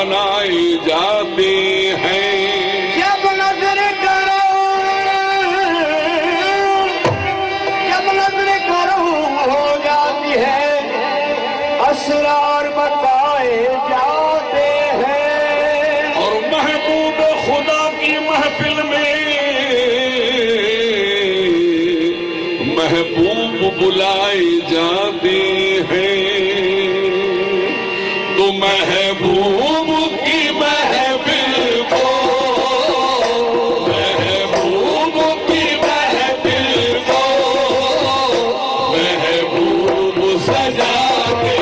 बनाई जाती हैं। जब नजर करो हो जाती है, असरार बताए जाते हैं। और महबूब खुदा की महफिल में महबूब बुलाई जाती है। तो महबूब की महफिल को, महबूब की महफिल को महबूब सजाते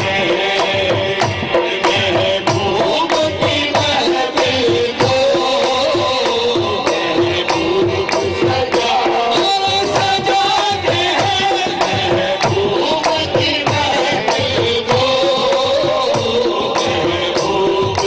हैं। महबूब की महफिल को महबूब सजाते हैं। महबूब की महफिल को महबूब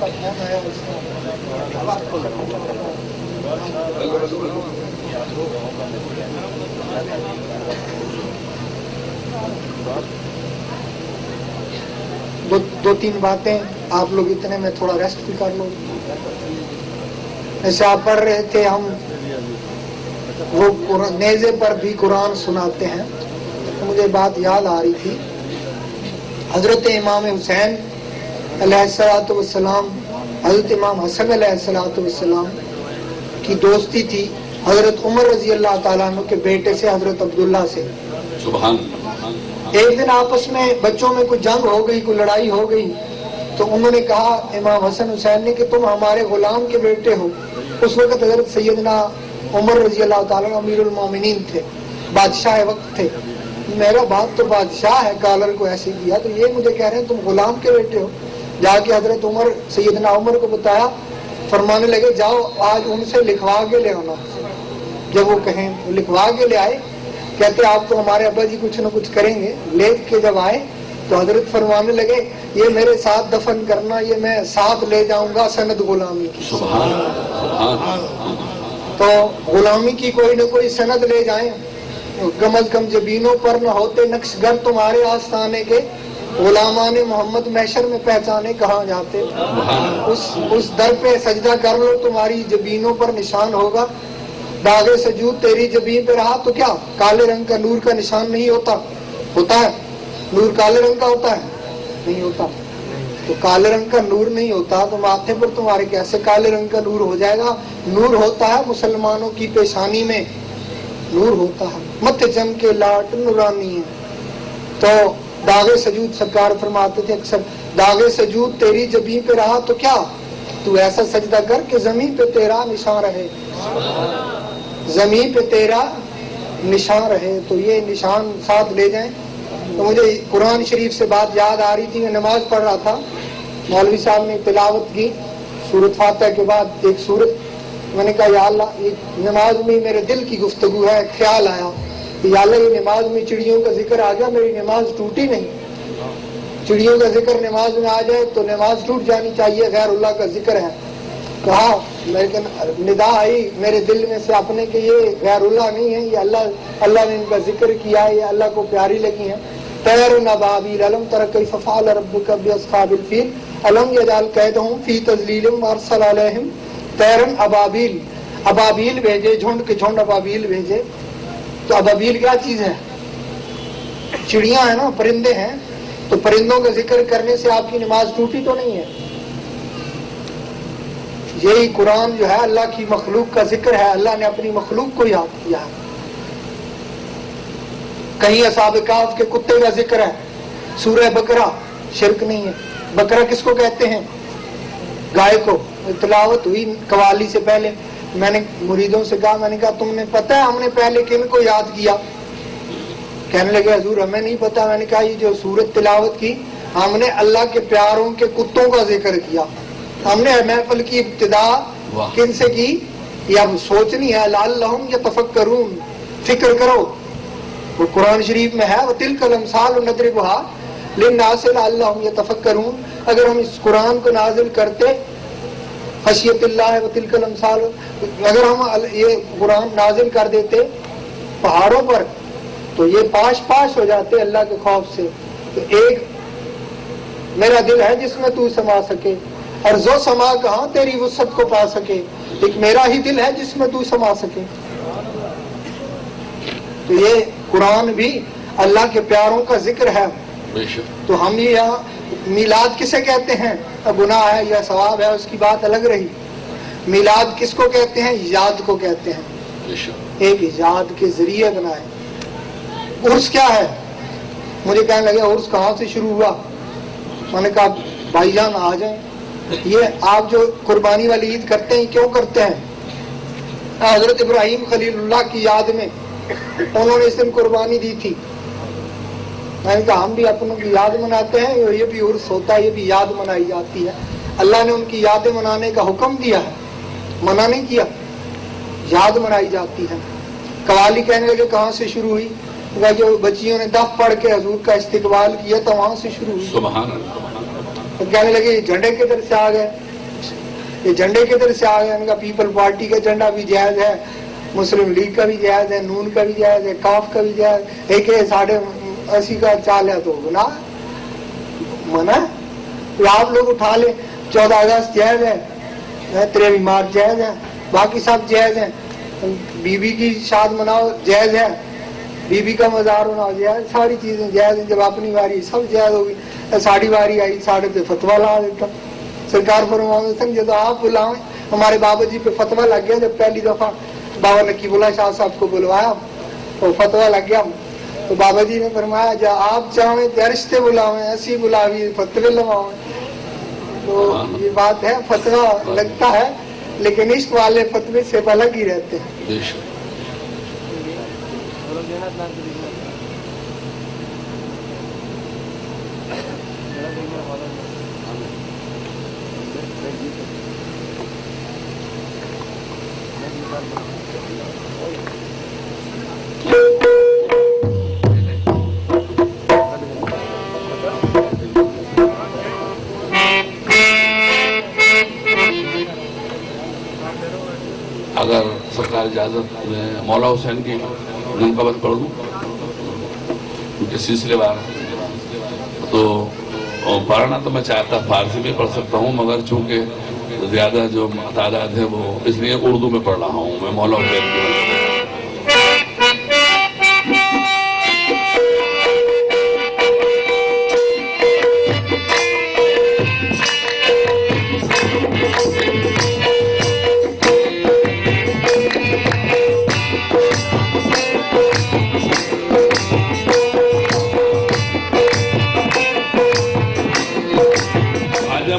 दो तीन बातें आप लोग इतने में थोड़ा रेस्ट भी कर लो। ऐसे आप पढ़ रहे थे, हम वो नेज़े पर भी कुरान सुनाते हैं, तो मुझे बात याद आ रही थी। हजरत इमाम हुसैन अलैहिस्सलातु वस्सलाम, हजरत इमाम हसन अलैहिस्सलातु वस्सलाम की दोस्ती थी हजरत उमर रजी अल्लाह ताला अन्हु के बेटे से, हजरत अब्दुल्ला से। सुभान। एक दिन आपस में बच्चों में कोई जंग हो गई, कोई लड़ाई हो गई, तो उन्होंने कहा इमाम हसन हुसैन ने कि तुम हमारे गुलाम के बेटे हो। उस वक्त हजरत सैयदना उमर रजी अल्लाह ताला अमीरुल मोमिनीन थे, बादशाह वक्त थे। मेरा बाप तो बादशाह है, कॉलर को ऐसे किया, तो ये मुझे कह रहे हैं तुम गुलाम के बेटे हो। जाके हजरत उमर सैयदना उमर को बताया, फरमाने लगे जाओ आज उनसे लिखवा के ले आना। जब वो कहें लिखवा के ले आए, कहते आप तो हमारे अब्बा जी कुछ न कुछ करेंगे। ले के जब आए तो हजरत फरमाने लगे ये मेरे साथ दफन करना, ये मैं साथ ले जाऊंगा सनद गुलामी की। सुभान। तो गुलामी की कोई न कोई सनद ले जाएं, कम अज कम जबीनों पर न होते नक्शगर तुम्हारे आस्थाने के, गुलामाने मोहम्मद मैशर में पहचाने कहाँ जाते। उस दर पे सजदा कर लो, तुम्हारी जबीनों पर निशान होगा। दागे सजूद तेरी जबीन पे रहा तो क्या काले रंग का नूर का निशान नहीं होता? होता है। नूर काले रंग का होता है? नहीं होता। तो काले रंग का नूर नहीं होता तो माथे पर तुम्हारे कैसे काले रंग का नूर हो जाएगा? नूर होता है मुसलमानों की पेशानी में, नूर होता है। मत जम के लाट नूरानी है। तो दागे सजूद सरकार फरमाते थे अक्सर, दागे सजूद तेरी जबीन पे रहा तो क्या, तू ऐसा सजदा कर कि जमीन पे तेरा निशान रहे, जमीन पे तेरा निशान रहे। तो ये निशान साथ ले जाएं। तो मुझे कुरान शरीफ से बात याद आ रही थी, मैं नमाज पढ़ रहा था, मौलवी साहब ने तिलावत की सूरत फातिहा के बाद एक सूरत, मैंने कहा या अल्लाह ये नमाज में मेरे दिल की गुफ्तगू है। ख्याल आया कि या अल्लाह ये नमाज में चिड़ियों का जिक्र आ गया, मेरी नमाज टूटी नहीं। चिड़ियों का जिक्र नमाज में आ जाए तो नमाज टूट जानी चाहिए, गैरुल्लाह का जिक्र है। कहा लेकिन निदा आई मेरे दिल में से अपने के ये गैरुल्लाह नहीं है, ये अल्लाह ने इनका जिक्र किया है, ये अल्लाह को प्यारी लगी है। तैरुन अबाबील अलम तरा कैफ फ़अल रब्बुका बिअस्हाबिल फील अलम यजअल कैदहुम फी तज़लीलिम वअरसल अलैहिम तैरन अबाबील। अबाबील भेजे, झुंड के झुंड अबाबील भेजे। तो अबाबील क्या चीज है? चिड़ियां है ना, परिंदे हैं। तो परिंदों का जिक्र करने से आपकी नमाज टूटी तो नहीं है। यही कुरान जो है अल्लाह की मखलूक का जिक्र है, अल्लाह ने अपनी मखलूक को याद किया है। कहीं असहाब काफ के कुत्ते का जिक्र है, सूरह बकरा, शिरक नहीं है। बकरा किसको कहते हैं? गाय को। तिलावत हुई कवाली से पहले, मैंने मुरीदों से कहा, मैंने कहा तुमने पता है हमने पहले किन को याद किया? कहने लगे हजूर हमें नहीं पता। मैंने कहा ये जो सूरत तिलावत की, हमने अल्लाह के प्यारों के कुत्तों का जिक्र किया। हमने महफिल की इब्तिदा किन से की? या सोचनी है, लअल्लहुम यतफक्करून, फिक्र करो। वो कुरान शरीफ में है, वतिलकल अमसाल नदरिबुहा लिन्नास लअल्लहुम यतफक्करून। अगर हम इस कुरान को नाजिल करते, खशियतिल्लाह वतिलकल अमसाल, अगर हम ये कुरान नाजिल कर देते पहाड़ों पर, तो ये पाश पाश हो जाते अल्लाह के खौफ से। तो एक मेरा दिल है जिसमें तू समा सके, और जो समा कहाँ तेरी वुसअत को पा सके। एक मेरा ही दिल है जिसमें तू समा सके। तो ये कुरान भी अल्लाह के प्यारों का जिक्र है। तो हम ये यहाँ मिलाद किसे कहते हैं? अब गुनाह है या सवाब है उसकी बात अलग रही। मिलाद किसको कहते हैं? याद को कहते हैं। एक याद के जरिए बनाए। उर्स क्या है? मुझे कहने लगे उर्स कहाँ से शुरू हुआ? मैंने कहा भाईजान आ जाए। ये आप जो कुर्बानी वाली ईद करते हैं क्यों करते हैं? हजरत इब्राहिम खलीलुल्लाह की याद में उन्होंने इस दिन कुर्बानी दी थी। मैंने कहा हम भी अपनों की याद मनाते हैं, ये भी उर्स होता है, ये भी याद मनाई जाती है। अल्लाह ने उनकी यादें मनाने का हुक्म दिया है, मना नहीं किया, याद मनाई जाती है। कवाली कहने लगे कहाँ से शुरू हुई? जो बच्चियों ने दफ पढ़ के हजूर का इस्तिकबाल किया तो वहां से शुरू हुई। तो कहने लगे झंडे किधर से आ गए? ये झंडे किधर से आ गए? उनका पीपल पार्टी का झंडा भी जायज है, मुस्लिम लीग का भी जायज है, नून का भी जायज है, काफ का भी जायज। एक 80 का चाल है तो ना मना, तो आप लोग उठा ले। 14 अगस्त जायज है, 13 मार्च जायज है, बाकी सब जायज है। बीबी की शाद मनाओ जायज है, बीबी का मजार बनाओ जायज, सारी चीजें जायज है। जब अपनी बारी सब जायज होगी, साड़ी बारी आई साढ़े पे फतवा ला देता सरकार फरमाते जब आप बुलाओ। हमारे बाबा जी पे फतवा लग गया जब पहली दफा बाबा नकीबुल्लाह शाह साहब को बुलवाया तो फतवा लग गया। तो बाबा जी ने फरमाया जब आप चाहें तो रिश्ते बुलावें, ऐसी बुलावी फतवे लगाओ। तो ये बात है, फतवा लगता है लेकिन इश्क वाले फतवे से अलग ही रहते हैं। अगर सरकार इजाजत में मौला हुसैन की मुनक़बत पढ़ दूँ क्योंकि सिलसिलेवार तो पढ़ना तो मैं चाहता फारसी में पढ़ सकता हूँ, मगर चूंकि ज्यादा जो तादाद है वो इसलिए उर्दू में पढ़ रहा हूँ मैं मौला हुसैन की।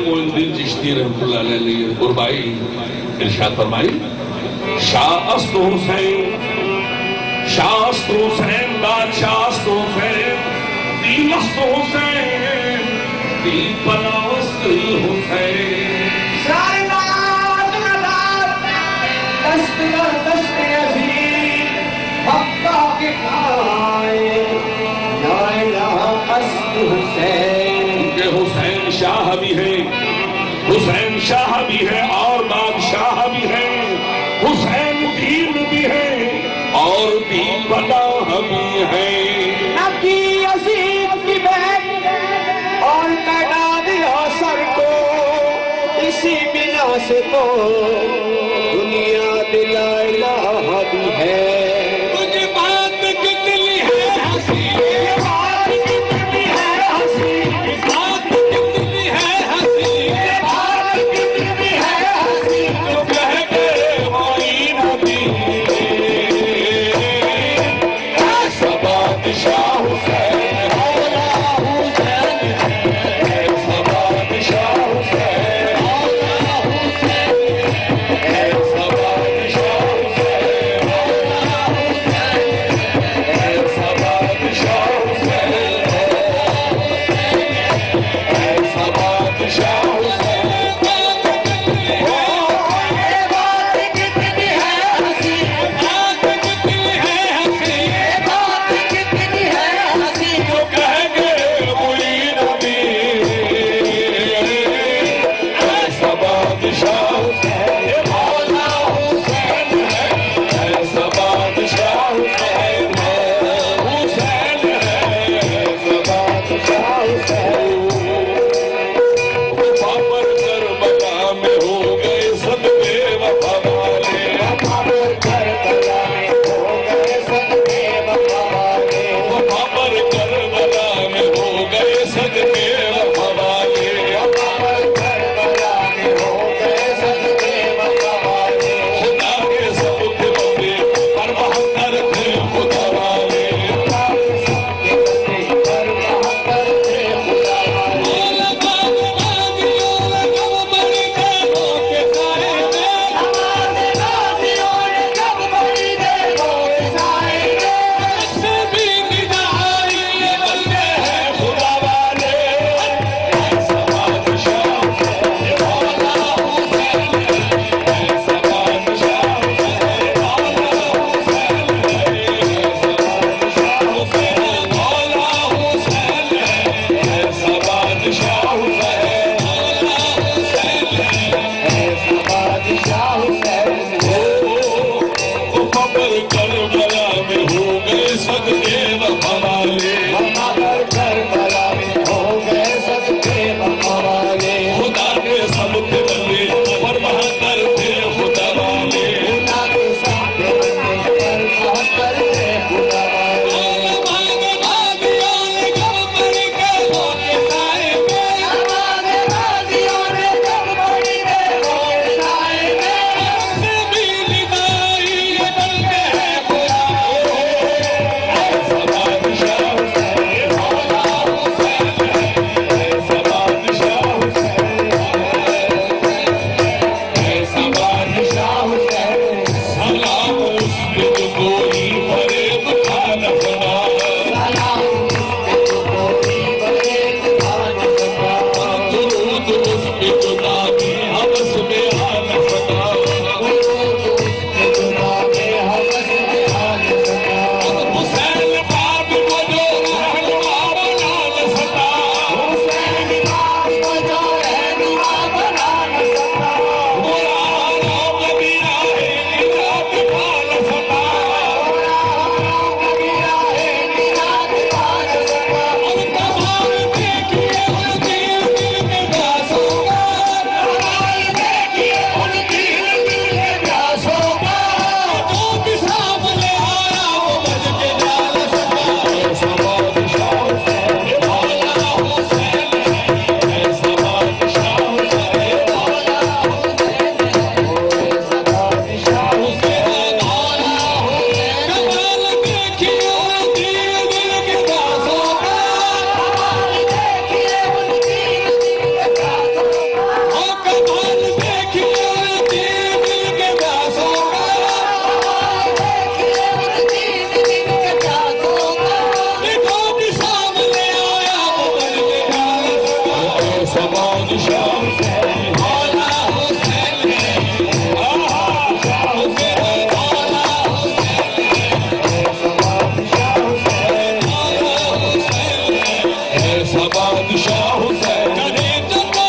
मोइनुद्दीन चिश्ती रहमतुल्लाह अलैह ने कुर्बाई इरशाद फरमाई, शाअस्त हुसैन बादशाहस्त हुसैन दीनस्त हुसैन दीपनास्त हुसैन हुसैन शाह भी है, हुसैन शाह भी है और बादशाह भी है, हुसैन दीन भी है और दीन पनाह भी है। नबी अजीम की बहन और कटा दिया सर को, इसी बिना से तो दुनिया दिला इलाहा भी है।